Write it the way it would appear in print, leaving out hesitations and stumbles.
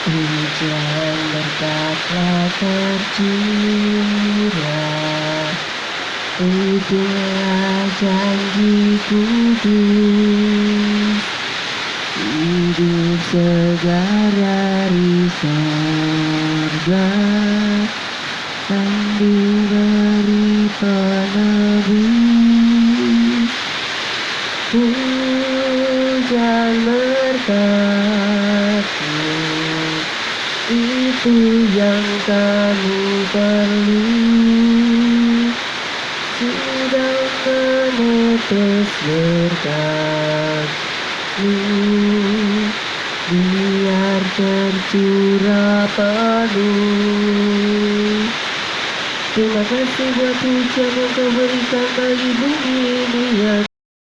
Hujan berkatlah tercurah, itulah janji kudus, hidup segar dari sorga, dan diberi penebus. Hujan berkatmu, itu yang kami perlu, sedang menetes berkat-Mu, biar tercurah penuh. Terima kasih buat hujan yang Kau berikan bagi bumi ini yang